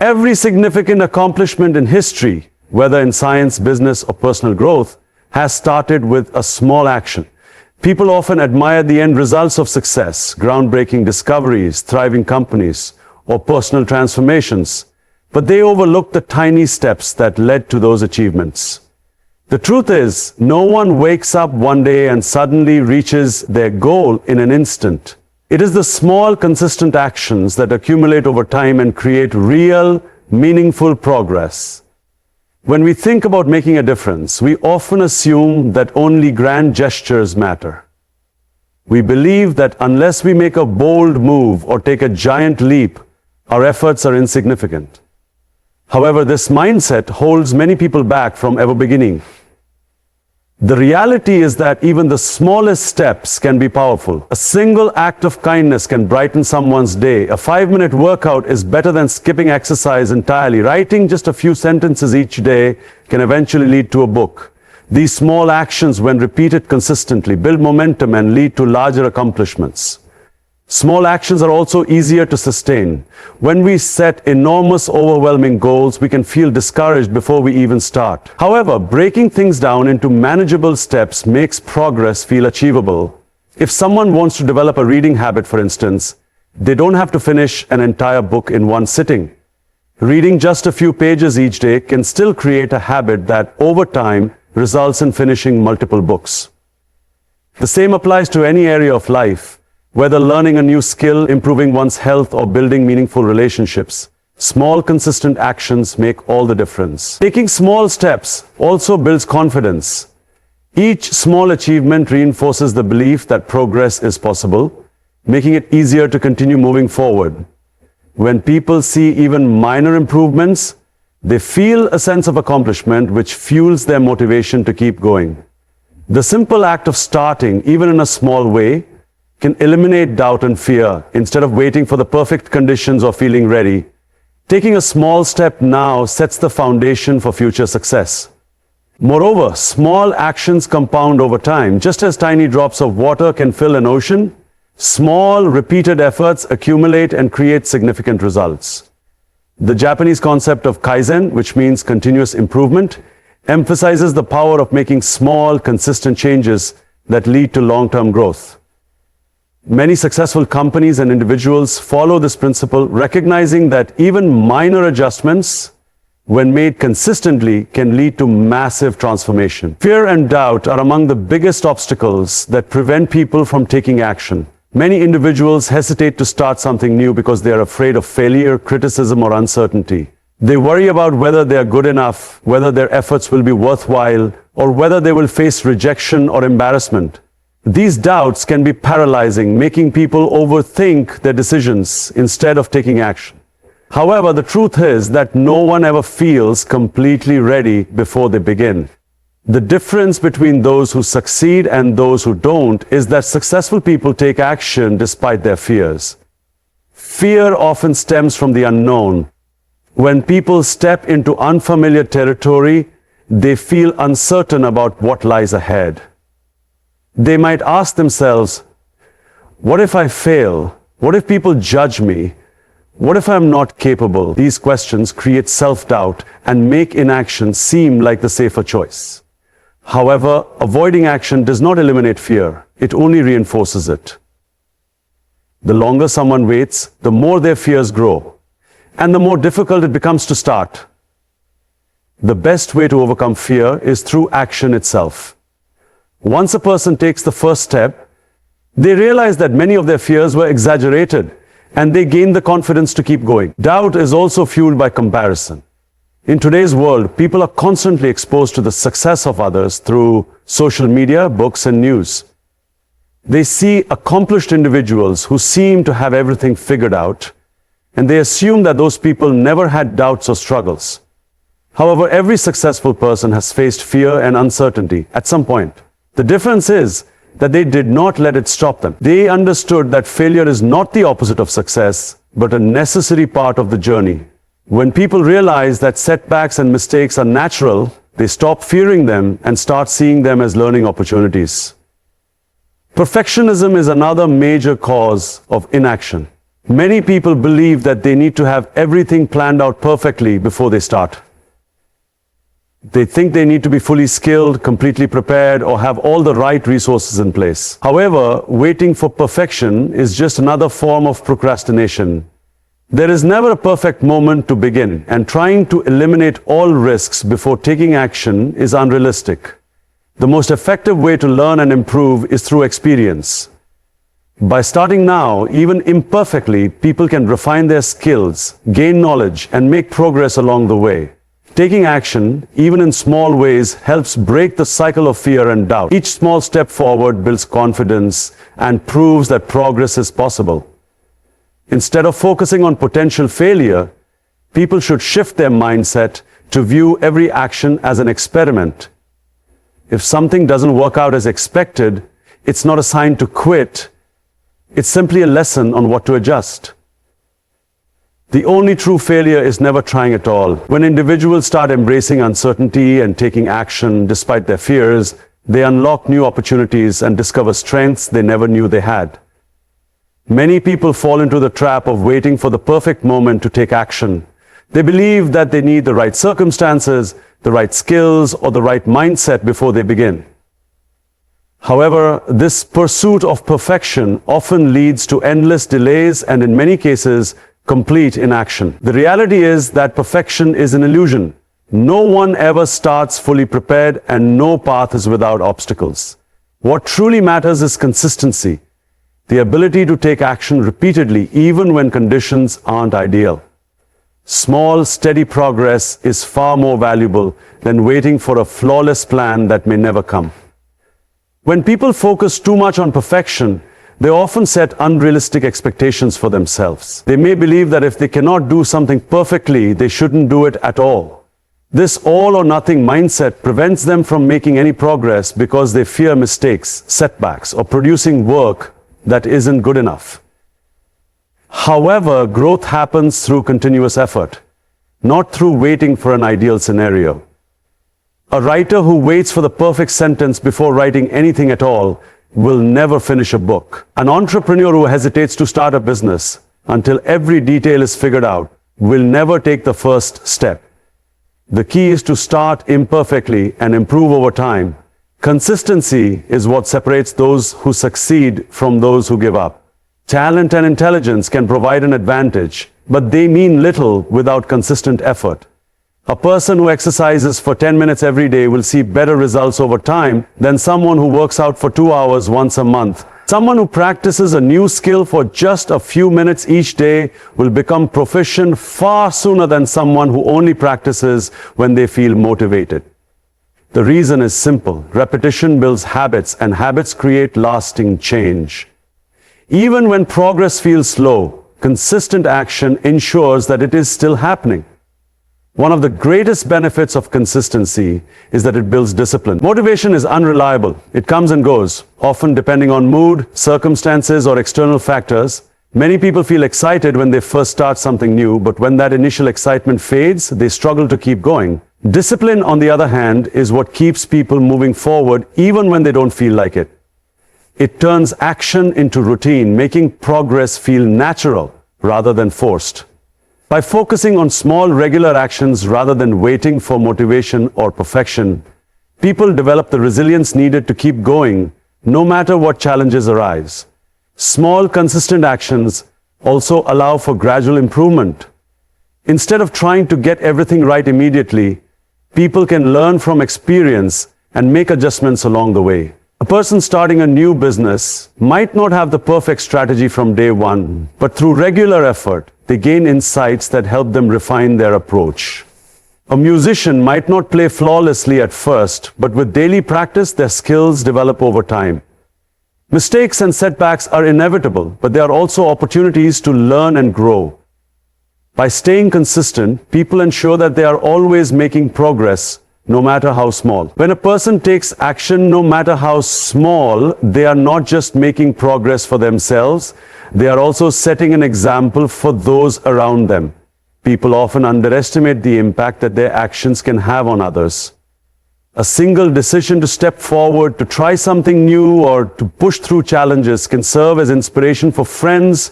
Every significant accomplishment in history, whether in science, business, or personal growth, has started with a small action. People often admire the end results of success, groundbreaking discoveries, thriving companies, or personal transformations, but they overlook the tiny steps that led to those achievements. The truth is, no one wakes up one day and suddenly reaches their goal in an instant. It is the small, consistent actions that accumulate over time and create real, meaningful progress. When we think about making a difference, we often assume that only grand gestures matter. We believe that unless we make a bold move or take a giant leap, our efforts are insignificant. However, this mindset holds many people back from ever beginning. The reality is that even the smallest steps can be powerful. A single act of kindness can brighten someone's day. A 5-minute workout is better than skipping exercise entirely. Writing just a few sentences each day can eventually lead to a book. These small actions, when repeated consistently, build momentum and lead to larger accomplishments. Small actions are also easier to sustain. When we set enormous, overwhelming goals, we can feel discouraged before we even start. However, breaking things down into manageable steps makes progress feel achievable. If someone wants to develop a reading habit, for instance, they don't have to finish an entire book in one sitting. Reading just a few pages each day can still create a habit that, over time, results in finishing multiple books. The same applies to any area of life. Whether learning a new skill, improving one's health, or building meaningful relationships, small, consistent actions make all the difference. Taking small steps also builds confidence. Each small achievement reinforces the belief that progress is possible, making it easier to continue moving forward. When people see even minor improvements, they feel a sense of accomplishment which fuels their motivation to keep going. The simple act of starting, even in a small way, can eliminate doubt and fear. Instead of waiting for the perfect conditions or feeling ready, taking a small step now sets the foundation for future success. Moreover, small actions compound over time. Just as tiny drops of water can fill an ocean, small, repeated efforts accumulate and create significant results. The Japanese concept of Kaizen, which means continuous improvement, emphasizes the power of making small, consistent changes that lead to long-term growth. Many successful companies and individuals follow this principle, recognizing that even minor adjustments, when made consistently, can lead to massive transformation. Fear and doubt are among the biggest obstacles that prevent people from taking action. Many individuals hesitate to start something new because they are afraid of failure, criticism, or uncertainty. They worry about whether they are good enough, whether their efforts will be worthwhile, or whether they will face rejection or embarrassment. These doubts can be paralyzing, making people overthink their decisions instead of taking action. However, the truth is that no one ever feels completely ready before they begin. The difference between those who succeed and those who don't is that successful people take action despite their fears. Fear often stems from the unknown. When people step into unfamiliar territory, they feel uncertain about what lies ahead. They might ask themselves, what if I fail? What if people judge me? What if I'm not capable? These questions create self-doubt and make inaction seem like the safer choice. However, avoiding action does not eliminate fear. It only reinforces it. The longer someone waits, the more their fears grow, and the more difficult it becomes to start. The best way to overcome fear is through action itself. Once a person takes the first step, they realize that many of their fears were exaggerated, and they gain the confidence to keep going. Doubt is also fueled by comparison. In today's world, people are constantly exposed to the success of others through social media, books, and news. They see accomplished individuals who seem to have everything figured out, and they assume that those people never had doubts or struggles. However, every successful person has faced fear and uncertainty at some point. The difference is that they did not let it stop them. They understood that failure is not the opposite of success, but a necessary part of the journey. When people realize that setbacks and mistakes are natural, they stop fearing them and start seeing them as learning opportunities. Perfectionism is another major cause of inaction. Many people believe that they need to have everything planned out perfectly before they start. They think they need to be fully skilled, completely prepared, or have all the right resources in place. However, waiting for perfection is just another form of procrastination. There is never a perfect moment to begin, and trying to eliminate all risks before taking action is unrealistic. The most effective way to learn and improve is through experience. By starting now, even imperfectly, people can refine their skills, gain knowledge, and make progress along the way. Taking action, even in small ways, helps break the cycle of fear and doubt. Each small step forward builds confidence and proves that progress is possible. Instead of focusing on potential failure, people should shift their mindset to view every action as an experiment. If something doesn't work out as expected, it's not a sign to quit. It's simply a lesson on what to adjust. The only true failure is never trying at all. When individuals start embracing uncertainty and taking action despite their fears, they unlock new opportunities and discover strengths they never knew they had. Many people fall into the trap of waiting for the perfect moment to take action. They believe that they need the right circumstances, the right skills, or the right mindset before they begin. However, this pursuit of perfection often leads to endless delays and, in many cases, complete inaction. The reality is that perfection is an illusion. No one ever starts fully prepared, and no path is without obstacles. What truly matters is consistency, the ability to take action repeatedly even when conditions aren't ideal. Small, steady progress is far more valuable than waiting for a flawless plan that may never come. When people focus too much on perfection, they often set unrealistic expectations for themselves. They may believe that if they cannot do something perfectly, they shouldn't do it at all. This all or nothing mindset prevents them from making any progress because they fear mistakes, setbacks, or producing work that isn't good enough. However, growth happens through continuous effort, not through waiting for an ideal scenario. A writer who waits for the perfect sentence before writing anything at all will never finish a book. An entrepreneur who hesitates to start a business until every detail is figured out will never take the first step. The key is to start imperfectly and improve over time. Consistency is what separates those who succeed from those who give up. Talent and intelligence can provide an advantage, but they mean little without consistent effort. A person who exercises for 10 minutes every day will see better results over time than someone who works out for 2 hours once a month. Someone who practices a new skill for just a few minutes each day will become proficient far sooner than someone who only practices when they feel motivated. The reason is simple. Repetition builds habits, and habits create lasting change. Even when progress feels slow, consistent action ensures that it is still happening. One of the greatest benefits of consistency is that it builds discipline. Motivation is unreliable. It comes and goes, often depending on mood, circumstances, or external factors. Many people feel excited when they first start something new, but when that initial excitement fades, they struggle to keep going. Discipline, on the other hand, is what keeps people moving forward even when they don't feel like it. It turns action into routine, making progress feel natural rather than forced. By focusing on small, regular actions rather than waiting for motivation or perfection, people develop the resilience needed to keep going, no matter what challenges arise. Small, consistent actions also allow for gradual improvement. Instead of trying to get everything right immediately, people can learn from experience and make adjustments along the way. A person starting a new business might not have the perfect strategy from day one, but through regular effort, they gain insights that help them refine their approach. A musician might not play flawlessly at first, but with daily practice, their skills develop over time. Mistakes and setbacks are inevitable, but they are also opportunities to learn and grow. By staying consistent, people ensure that they are always making progress, no matter how small. When a person takes action, no matter how small, they are not just making progress for themselves, they are also setting an example for those around them. People often underestimate the impact that their actions can have on others. A single decision to step forward, to try something new, or to push through challenges can serve as inspiration for friends,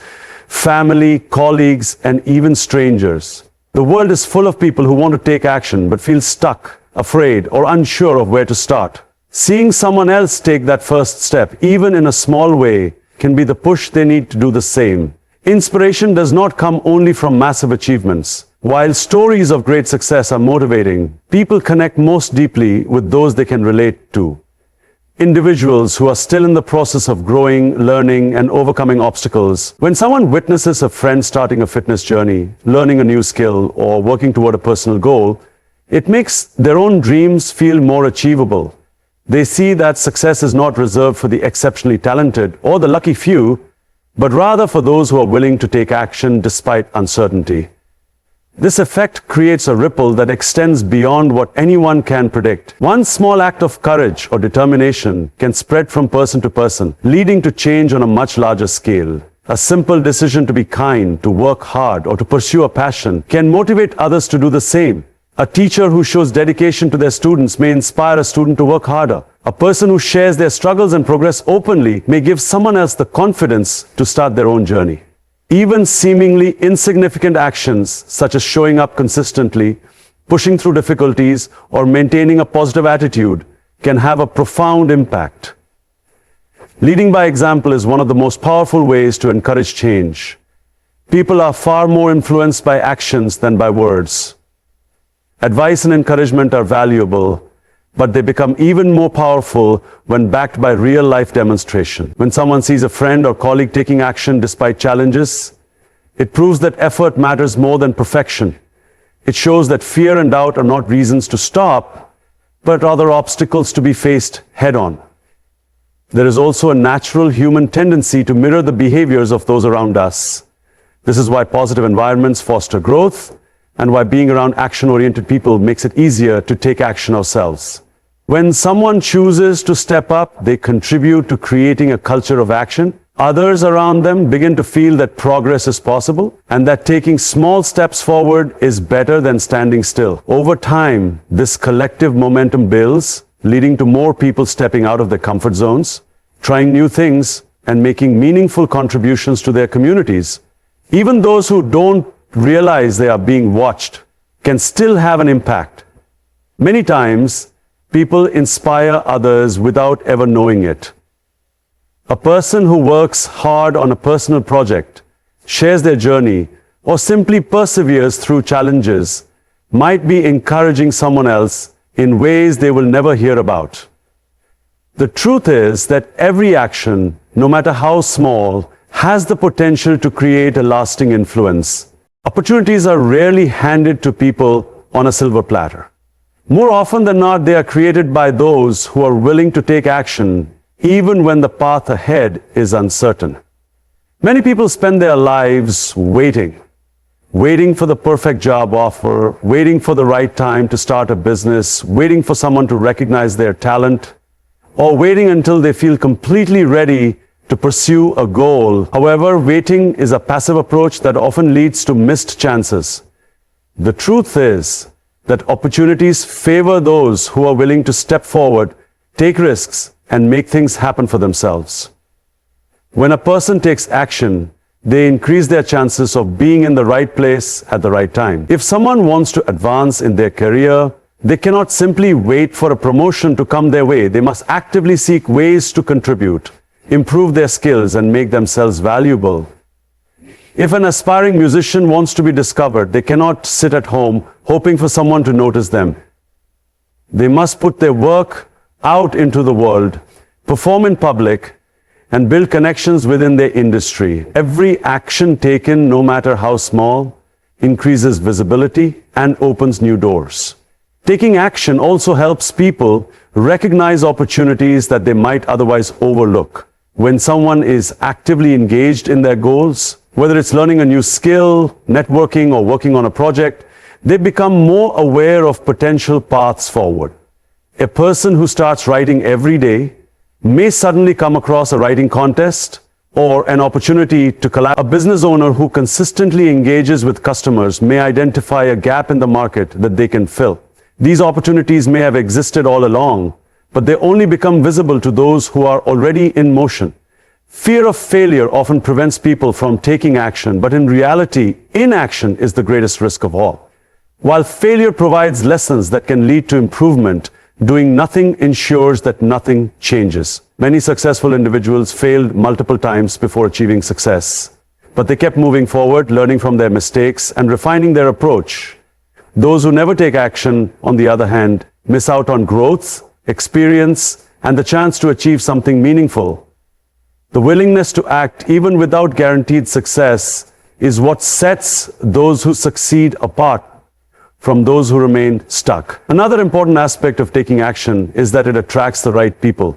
family, colleagues, and even strangers. The world is full of people who want to take action but feel stuck, afraid, or unsure of where to start. Seeing someone else take that first step, even in a small way, can be the push they need to do the same. Inspiration does not come only from massive achievements. While stories of great success are motivating, people connect most deeply with those they can relate to. Individuals who are still in the process of growing, learning, and overcoming obstacles. When someone witnesses a friend starting a fitness journey, learning a new skill, or working toward a personal goal, it makes their own dreams feel more achievable. They see that success is not reserved for the exceptionally talented or the lucky few, but rather for those who are willing to take action despite uncertainty. This effect creates a ripple that extends beyond what anyone can predict. One small act of courage or determination can spread from person to person, leading to change on a much larger scale. A simple decision to be kind, to work hard, or to pursue a passion can motivate others to do the same. A teacher who shows dedication to their students may inspire a student to work harder. A person who shares their struggles and progress openly may give someone else the confidence to start their own journey. Even seemingly insignificant actions, such as showing up consistently, pushing through difficulties, or maintaining a positive attitude, can have a profound impact. Leading by example is one of the most powerful ways to encourage change. People are far more influenced by actions than by words. Advice and encouragement are valuable, but they become even more powerful when backed by real-life demonstration. When someone sees a friend or colleague taking action despite challenges, it proves that effort matters more than perfection. It shows that fear and doubt are not reasons to stop, but rather obstacles to be faced head-on. There is also a natural human tendency to mirror the behaviors of those around us. This is why positive environments foster growth, and why being around action-oriented people makes it easier to take action ourselves. When someone chooses to step up, they contribute to creating a culture of action. Others around them begin to feel that progress is possible and that taking small steps forward is better than standing still. Over time, this collective momentum builds, leading to more people stepping out of their comfort zones, trying new things, and making meaningful contributions to their communities. Even those who don't realize they are being watched can still have an impact. Many times, people inspire others without ever knowing it. A person who works hard on a personal project, shares their journey, or simply perseveres through challenges might be encouraging someone else in ways they will never hear about. The truth is that every action, no matter how small, has the potential to create a lasting influence. Opportunities are rarely handed to people on a silver platter. More often than not, they are created by those who are willing to take action, even when the path ahead is uncertain. Many people spend their lives waiting for the perfect job offer, waiting for the right time to start a business, waiting for someone to recognize their talent, or waiting until they feel completely ready to pursue a goal. However, waiting is a passive approach that often leads to missed chances. The truth is that opportunities favor those who are willing to step forward, take risks, and make things happen for themselves. When a person takes action, they increase their chances of being in the right place at the right time. If someone wants to advance in their career, they cannot simply wait for a promotion to come their way. They must actively seek ways to contribute, improve their skills, and make themselves valuable. If an aspiring musician wants to be discovered, they cannot sit at home hoping for someone to notice them. They must put their work out into the world, perform in public, and build connections within their industry. Every action taken, no matter how small, increases visibility and opens new doors. Taking action also helps people recognize opportunities that they might otherwise overlook. When someone is actively engaged in their goals, whether it's learning a new skill, networking, or working on a project, they become more aware of potential paths forward. A person who starts writing every day may suddenly come across a writing contest or an opportunity to collaborate. A business owner who consistently engages with customers may identify a gap in the market that they can fill. These opportunities may have existed all along, but they only become visible to those who are already in motion. Fear of failure often prevents people from taking action, but in reality, inaction is the greatest risk of all. While failure provides lessons that can lead to improvement, doing nothing ensures that nothing changes. Many successful individuals failed multiple times before achieving success, but they kept moving forward, learning from their mistakes and refining their approach. Those who never take action, on the other hand, miss out on growth, experience, and the chance to achieve something meaningful. The willingness to act even without guaranteed success is what sets those who succeed apart from those who remain stuck. Another important aspect of taking action is that it attracts the right people.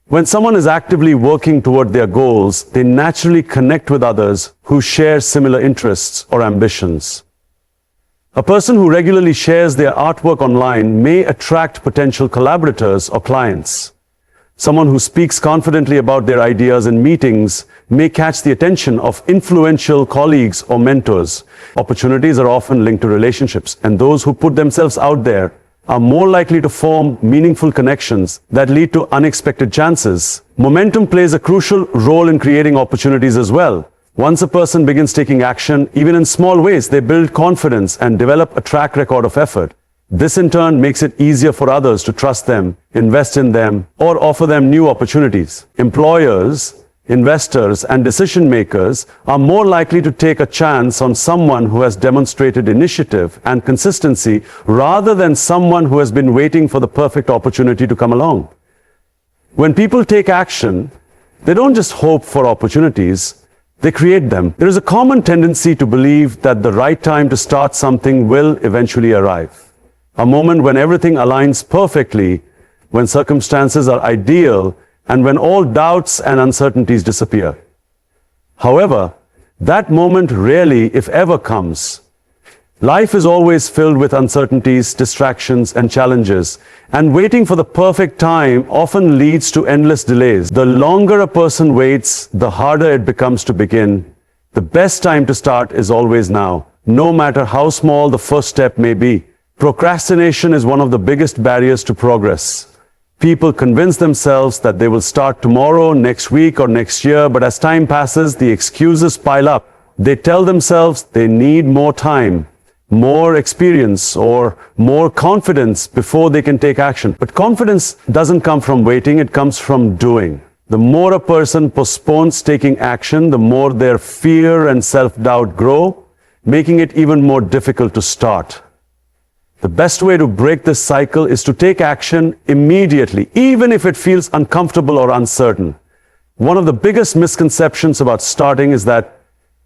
When someone is actively working toward their goals, they naturally connect with others who share similar interests or ambitions. A person who regularly shares their artwork online may attract potential collaborators or clients. Someone who speaks confidently about their ideas in meetings may catch the attention of influential colleagues or mentors. Opportunities are often linked to relationships, and those who put themselves out there are more likely to form meaningful connections that lead to unexpected chances. Momentum plays a crucial role in creating opportunities as well. Once a person begins taking action, even in small ways, they build confidence and develop a track record of effort. This in turn makes it easier for others to trust them, invest in them, or offer them new opportunities. Employers, investors, and decision makers are more likely to take a chance on someone who has demonstrated initiative and consistency rather than someone who has been waiting for the perfect opportunity to come along. When people take action, they don't just hope for opportunities, they create them. There is a common tendency to believe that the right time to start something will eventually arrive. A moment when everything aligns perfectly, when circumstances are ideal, and when all doubts and uncertainties disappear. However, that moment rarely, if ever, comes. Life is always filled with uncertainties, distractions, and challenges, and waiting for the perfect time often leads to endless delays. The longer a person waits, the harder it becomes to begin. The best time to start is always now, no matter how small the first step may be. Procrastination is one of the biggest barriers to progress. People convince themselves that they will start tomorrow, next week, or next year, but as time passes, the excuses pile up. They tell themselves they need more time, more experience, or more confidence before they can take action. But confidence doesn't come from waiting, it comes from doing. The more a person postpones taking action, the more their fear and self-doubt grow, making it even more difficult to start. The best way to break this cycle is to take action immediately, even if it feels uncomfortable or uncertain. One of the biggest misconceptions about starting is that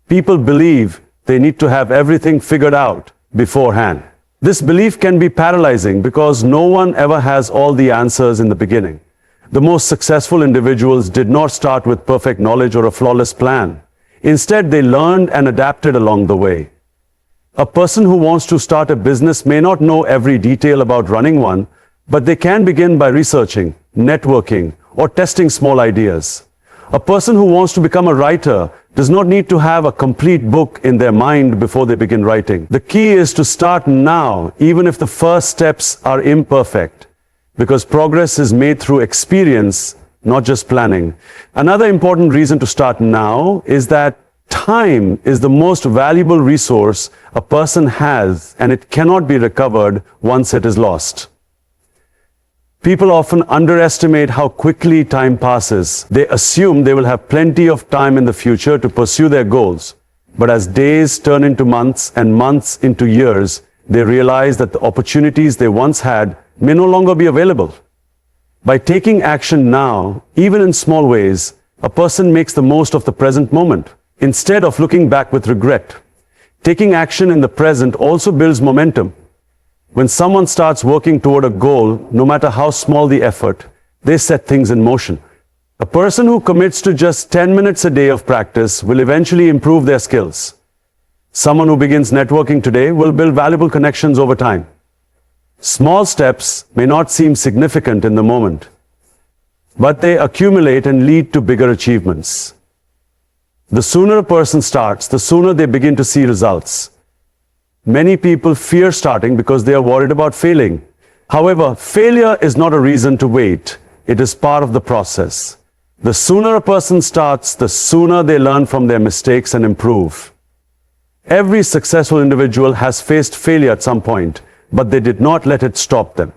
people believe they need to have everything figured out beforehand. This belief can be paralyzing because no one ever has all the answers in the beginning. The most successful individuals did not start with perfect knowledge or a flawless plan. Instead, they learned and adapted along the way. A person who wants to start a business may not know every detail about running one, but they can begin by researching, networking, or testing small ideas. A person who wants to become a writer does not need to have a complete book in their mind before they begin writing. The key is to start now, even if the first steps are imperfect, because progress is made through experience, not just planning. Another important reason to start now is that time is the most valuable resource a person has, and it cannot be recovered once it is lost. People often underestimate how quickly time passes. They assume they will have plenty of time in the future to pursue their goals. But as days turn into months and months into years, they realize that the opportunities they once had may no longer be available. By taking action now, even in small ways, a person makes the most of the present moment, instead of looking back with regret. Taking action in the present also builds momentum. When someone starts working toward a goal, no matter how small the effort, they set things in motion. A person who commits to just 10 minutes a day of practice will eventually improve their skills. Someone who begins networking today will build valuable connections over time. Small steps may not seem significant in the moment, but they accumulate and lead to bigger achievements. The sooner a person starts, the sooner they begin to see results. Many people fear starting because they are worried about failing. However, failure is not a reason to wait. It is part of the process. The sooner a person starts, the sooner they learn from their mistakes and improve. Every successful individual has faced failure at some point, but they did not let it stop them.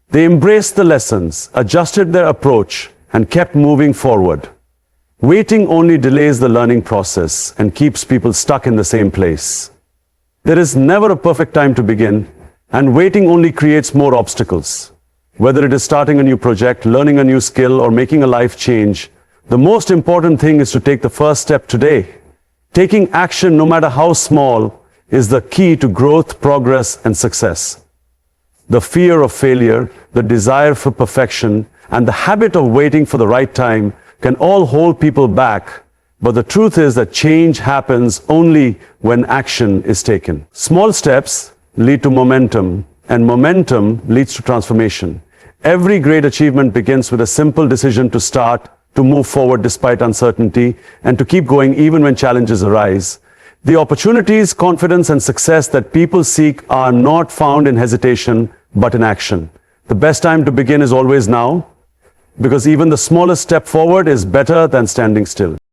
They embraced the lessons, adjusted their approach, and kept moving forward. Waiting only delays the learning process and keeps people stuck in the same place. There is never a perfect time to begin, and waiting only creates more obstacles. Whether it is starting a new project, learning a new skill, or making a life change, the most important thing is to take the first step today. Taking action, no matter how small, is the key to growth, progress, and success. The fear of failure, the desire for perfection, and the habit of waiting for the right time can all hold people back. But the truth is that change happens only when action is taken. Small steps lead to momentum, and momentum leads to transformation. Every great achievement begins with a simple decision to start, to move forward despite uncertainty, and to keep going even when challenges arise. The opportunities, confidence, and success that people seek are not found in hesitation, but in action. The best time to begin is always now, because even the smallest step forward is better than standing still.